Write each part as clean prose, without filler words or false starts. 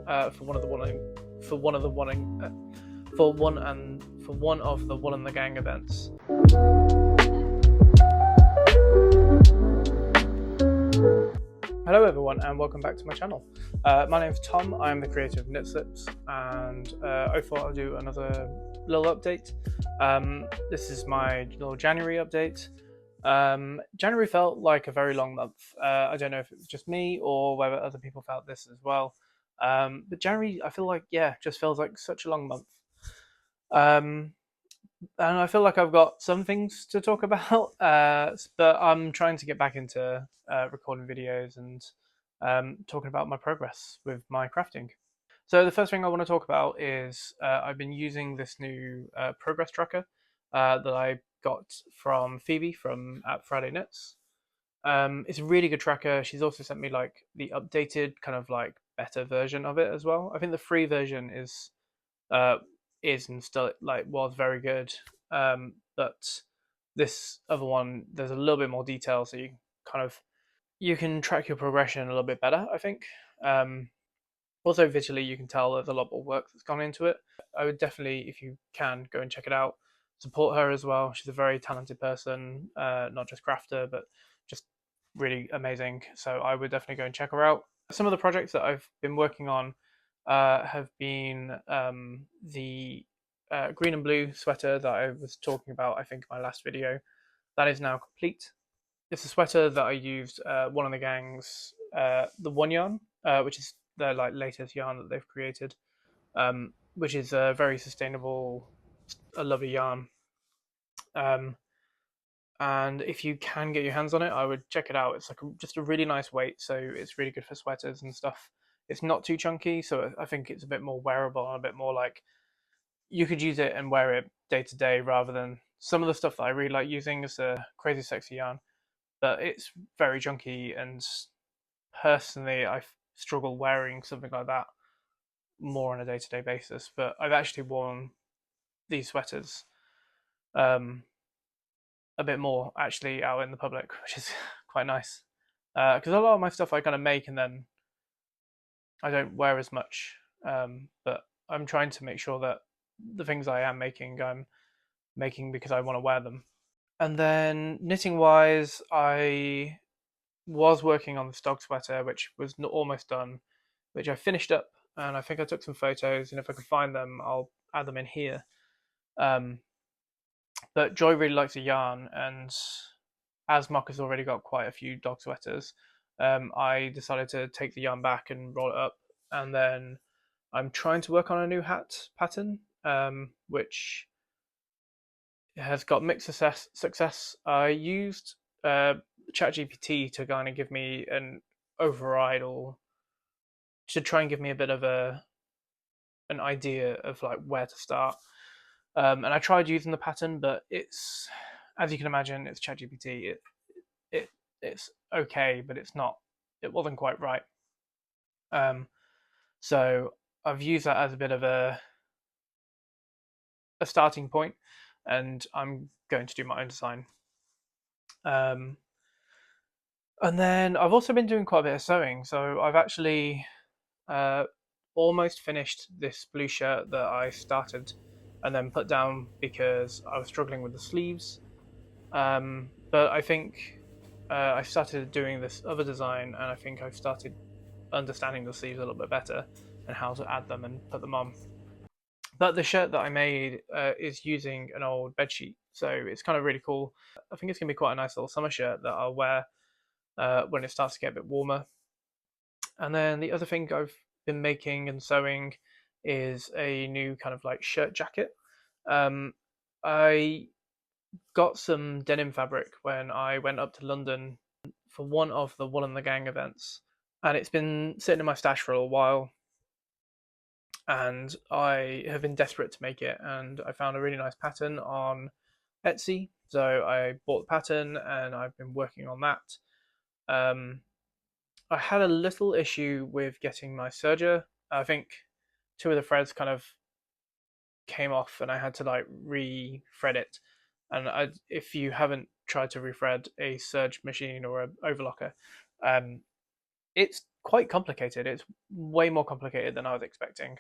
for one of the One in the Gang events. Hello everyone and welcome back to my channel. My name's Tom, I am the creator of Knit Slips, and I thought I'd do another little update. This is my little January update. January felt like a very long month. I don't know if it was just me or whether other people felt this as well. But January, I feel like, just feels like such a long month. And I feel like I've got some things to talk about, but I'm trying to get back into recording videos and talking about my progress with my crafting. So the first thing I want to talk about is I've been using this new progress tracker that I got from Phoebe from at Friday Knits. It's a really good tracker. She's also sent me like the updated kind of like better version of it as well. I think the free version is and still like was very good, but this other one there's a little bit more detail, so you can track your progression a little bit better, I think. Also visually you can tell there's a lot more work that's gone into it. I would definitely, if you can, go and check it out. Support her as well. She's a very talented person, not just crafter but just really amazing, so I would definitely go and check her out. Some of the projects that I've been working on have been the green and blue sweater that I was talking about, I think, in my last video. That is now complete. It's a sweater that I used One in the Gang's the One yarn, which is their like latest yarn that they've created, which is a very sustainable, a lovely yarn. And if you can get your hands on it, I would check it out. It's like just a really nice weight, so it's really good for sweaters and stuff. It's not too chunky, so I think it's a bit more wearable and a bit more like you could use it and wear it day to day, rather than some of the stuff that I really like using is a Crazy Sexy yarn, but it's very chunky, and personally I struggle wearing something like that more on a day to day basis. But I've actually worn these sweaters a bit more actually out in the public, which is quite nice, because a lot of my stuff I kind of make and then I don't wear as much, but I'm trying to make sure that the things I am making, I'm making because I want to wear them. And then knitting wise, I was working on this dog sweater, which was almost done, which I finished up, and I think I took some photos, and if I can find them, I'll add them in here. But Joy really likes the yarn, and as Mock has already got quite a few dog sweaters, I decided to take the yarn back and roll it up, and then I'm trying to work on a new hat pattern, which has got mixed success. I used ChatGPT to kind of give me an override, or to try and give me a bit of an idea of like where to start. And I tried using the pattern, but it's, as you can imagine, it's ChatGPT. It's okay, but it wasn't quite right. So I've used that as a bit of a starting point, and I'm going to do my own design. And then I've also been doing quite a bit of sewing. So I've actually almost finished this blue shirt that I started and then put down because I was struggling with the sleeves. But I think I started doing this other design, and I think I've started understanding the sleeves a little bit better and how to add them and put them on. But the shirt that I made is using an old bedsheet, so it's kind of really cool. I think it's going to be quite a nice little summer shirt that I'll wear when it starts to get a bit warmer. And then the other thing I've been making and sewing is a new kind of like shirt jacket. I got some denim fabric when I went up to London for one of the One in the Gang events, and it's been sitting in my stash for a while, and I have been desperate to make it, and I found a really nice pattern on Etsy, so I bought the pattern and I've been working on that. I had a little issue with getting my serger. I think two of the threads kind of came off and I had to like re-thread it. And if you haven't tried to refred a serge machine or an overlocker, it's quite complicated. It's way more complicated than I was expecting.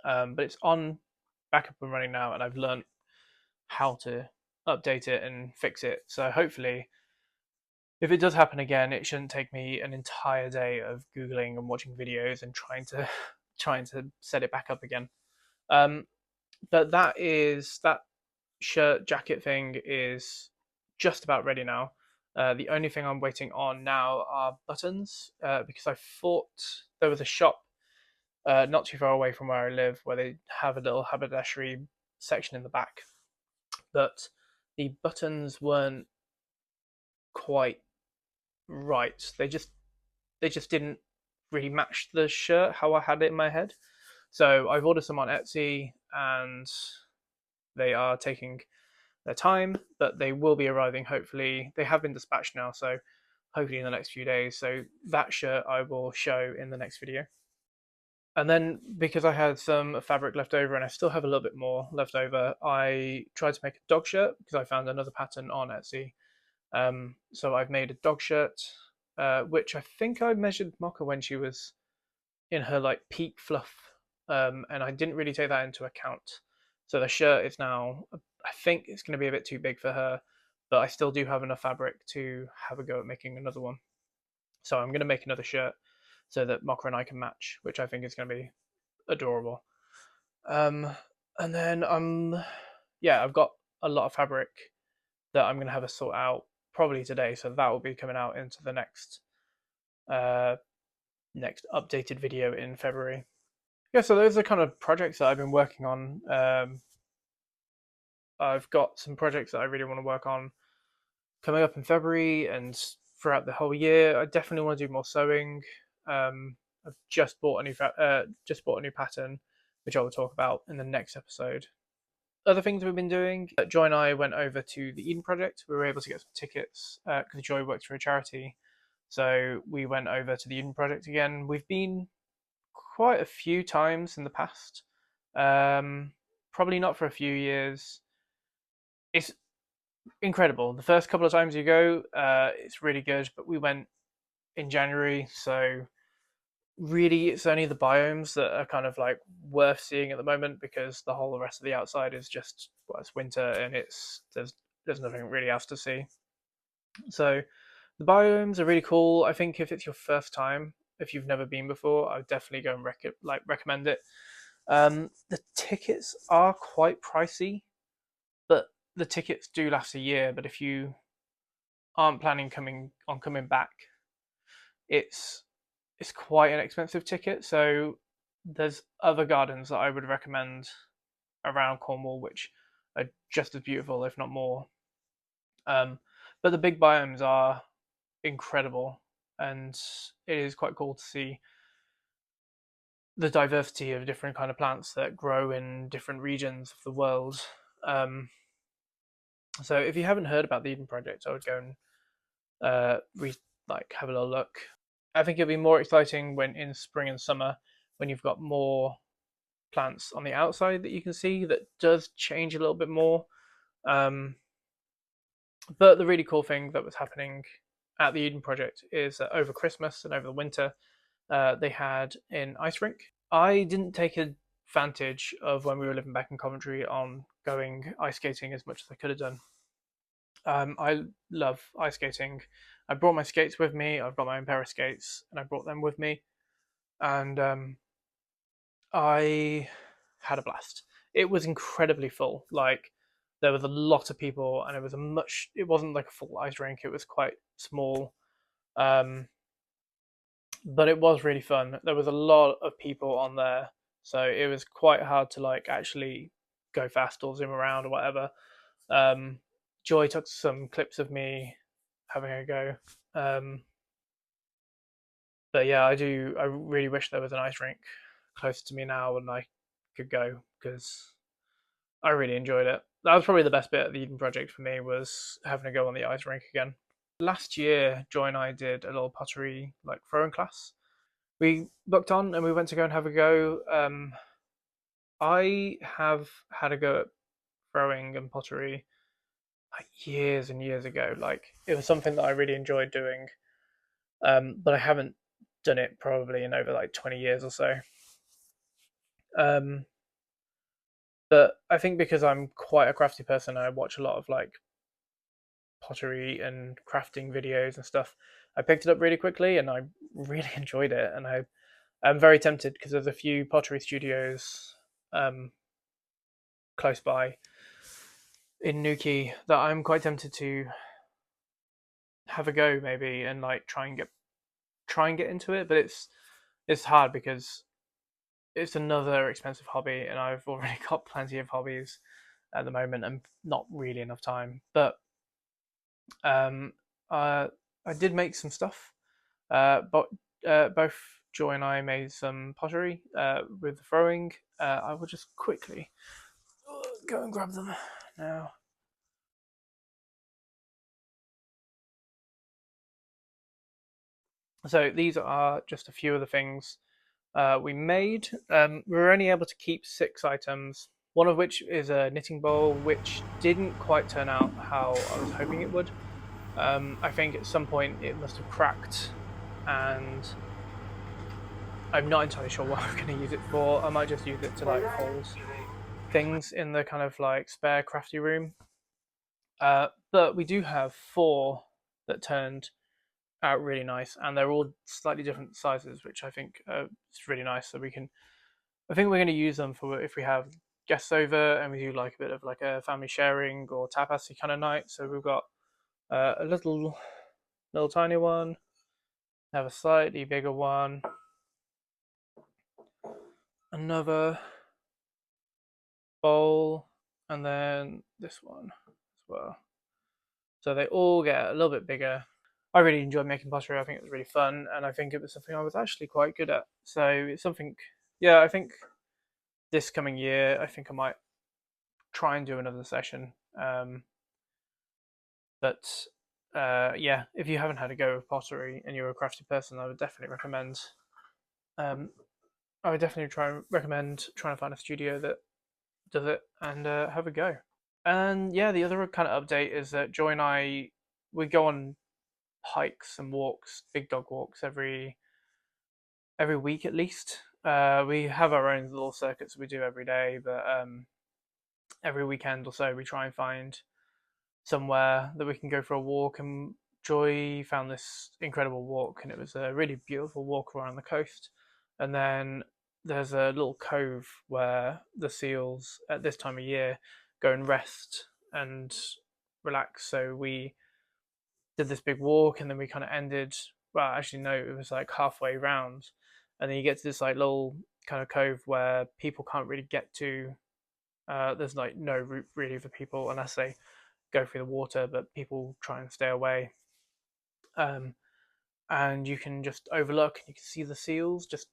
But it's on back up and running now, and I've learned how to update it and fix it. So hopefully, if it does happen again, it shouldn't take me an entire day of googling and watching videos and trying to set it back up again. Um, but that shirt jacket thing is just about ready now. The only thing I'm waiting on now are buttons, because I thought there was a shop not too far away from where I live where they have a little haberdashery section in the back, but the buttons weren't quite right. They just didn't really match the shirt how I had it in my head. So I've ordered some on Etsy, and they are taking their time, but they will be arriving. Hopefully, they have been dispatched now, so hopefully in the next few days. So that shirt I will show in the next video. And then because I had some fabric left over and I still have a little bit more left over, I tried to make a dog shirt because I found another pattern on Etsy. So I've made a dog shirt, which I think I measured Mocha when she was in her like peak fluff, and I didn't really take that into account. So the shirt is now, I think it's going to be a bit too big for her, but I still do have enough fabric to have a go at making another one. So I'm going to make another shirt so that Mocha and I can match, which I think is going to be adorable. Um, and then yeah, I've got a lot of fabric that I'm going to have a sort out probably today, so that will be coming out into the uh, next updated video in February. Yeah, so those are kind of projects that I've been working on. I've got some projects that I really want to work on coming up in February and throughout the whole year. I definitely want to do more sewing. I've just bought a new pattern, which I will talk about in the next episode. Other things we've been doing. Joy and I went over to the Eden Project. We were able to get some tickets because Joy works for a charity. So we went over to the Eden Project again. We've been quite a few times in the past. Probably not for a few years. It's incredible. The first couple of times you go, it's really good. But we went in January, so really it's only the biomes that are kind of like worth seeing at the moment because the whole rest of the outside is just, well, it's winter and there's nothing really else to see. So the biomes are really cool. I think if it's your first time, if you've never been before, I would definitely go and recommend it. The tickets are quite pricey, but the tickets do last a year. But if you aren't planning coming back, it's quite an expensive ticket. So there's other gardens that I would recommend around Cornwall, which are just as beautiful, if not more. But the big biomes are incredible, and it is quite cool to see the diversity of different kind of plants that grow in different regions of the world. Um, so if you haven't heard about the Eden Project, I would go and have a little look. I think it'll be more exciting when in spring and summer when you've got more plants on the outside that you can see that does change a little bit more. But the really cool thing that was happening at the Eden Project is that over Christmas and over the winter, they had an ice rink. I didn't take advantage of when we were living back in Coventry on going ice skating as much as I could have done. I love ice skating. I brought my skates with me. I've got my own pair of skates, and I brought them with me, and I had a blast. It was incredibly full. Like there was a lot of people, and it wasn't like a full ice rink. It was quite small, um, but it was really fun. There was a lot of people on there, so it was quite hard to like actually go fast or zoom around or whatever. Joy took some clips of me having a go. But yeah, I do. I really wish there was an ice rink closer to me now and I could go because I really enjoyed it. That was probably the best bit of the Eden Project for me was having to go on the ice rink again. Last year, Joy and I did a little pottery like throwing class. We booked on and we went to go and have a go. I have had a go at throwing and pottery like years and years ago. Like it was something that I really enjoyed doing, but I haven't done it probably in over like 20 years or so. Um, but I think because I'm quite a crafty person, I watch a lot of like pottery and crafting videos and stuff. I picked it up really quickly and I really enjoyed it. And I'm very tempted because there's a few pottery studios um, close by in Nuki that I'm quite tempted to have a go maybe and like try and get into it. But it's hard because it's another expensive hobby, and I've already got plenty of hobbies at the moment and not really enough time. But um, uh, I did make some stuff. But both Joy and I made some pottery with the throwing. I will just quickly go and grab them now. So these are just a few of the things we made. We were only able to keep 6 items, one of which is a knitting bowl, which didn't quite turn out how I was hoping it would. I think at some point it must have cracked, and I'm not entirely sure what I'm going to use it for. I might just use it to like hold things in the kind of like spare crafty room. But we do have 4 that turned out really nice, and they're all slightly different sizes, which I think is really nice. So we can, I think we're going to use them for if we have guests over and we do like a bit of like a family sharing or tapasy kind of night. So we've got a little tiny one, have a slightly bigger one, another bowl, and then this one as well. So they all get a little bit bigger. I really enjoyed making pottery. I think it was really fun, and I think it was something I was actually quite good at. So it's something, yeah. I think this coming year, I think I might try and do another session. But yeah, if you haven't had a go with pottery and you're a crafty person, I would definitely recommend. Um, I would definitely recommend trying to find a studio that does it and have a go. And yeah, the other kind of update is that Joy and I we go on hikes and walks, big dog walks every week at least. We have our own little circuits we do every day, but every weekend or so we try and find somewhere that we can go for a walk. And Joy found this incredible walk, and it was a really beautiful walk around the coast. And then there's a little cove where the seals at this time of year go and rest and relax. So we did this big walk, and then we kind of ended. Well, actually, no, it was like halfway round, and then you get to this like little kind of cove where people can't really get to. There's like no route really for people unless they go through the water, but people try and stay away. Um, and you can just overlook, and you can see the seals, just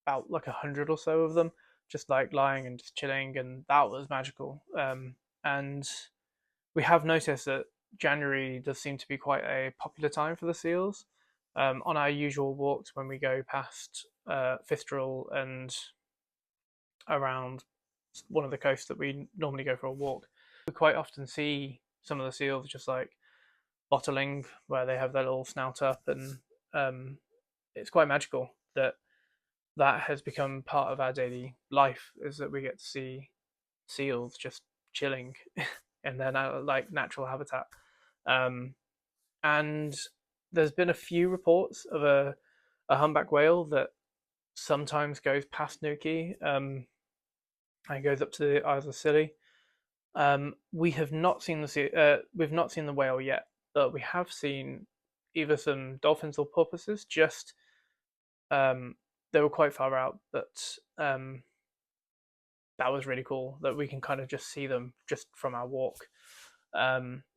about like 100 or so of them, just like lying and just chilling, and that was magical. And we have noticed that January does seem to be quite a popular time for the seals. On our usual walks, when we go past Fistral and around one of the coasts that we normally go for a walk, we quite often see some of the seals just like bottling, where they have their little snout up, and it's quite magical that that has become part of our daily life. Is that we get to see seals just chilling in their like natural habitat. Um, and there's been a few reports of a humpback whale that sometimes goes past Nuki and goes up to the Isles of Scilly. We have not seen we've not seen the whale yet, but we have seen either some dolphins or porpoises. Just they were quite far out, but that was really cool that we can kind of just see them just from our walk.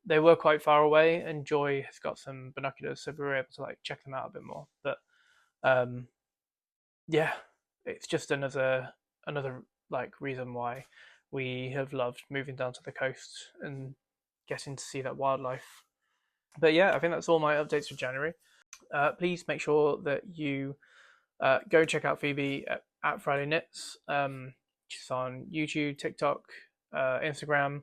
They were quite far away, and Joy has got some binoculars, so we were able to like check them out a bit more. But um, yeah, it's just another like reason why we have loved moving down to the coast and getting to see that wildlife. But yeah, I think that's all my updates for January. Please make sure that you go check out Phoebe at Friday Knits. She's on YouTube, TikTok, Instagram.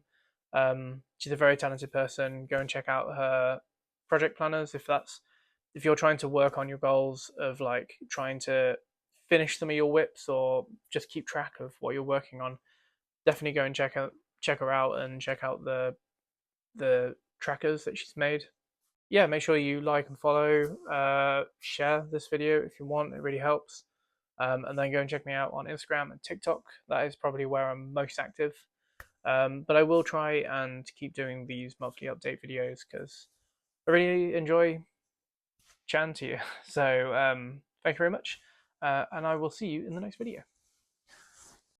She's a very talented person. Go and check out her project planners if that's if you're trying to work on your goals of like trying to finish some of your whips or just keep track of what you're working on, definitely go and check her out and check out the trackers that she's made. Yeah, make sure you like and follow, share this video if you want. It really helps. And then go and check me out on Instagram and TikTok. That is probably where I'm most active. But I will try and keep doing these monthly update videos because I really enjoy chatting to you. So thank you very much, and I will see you in the next video.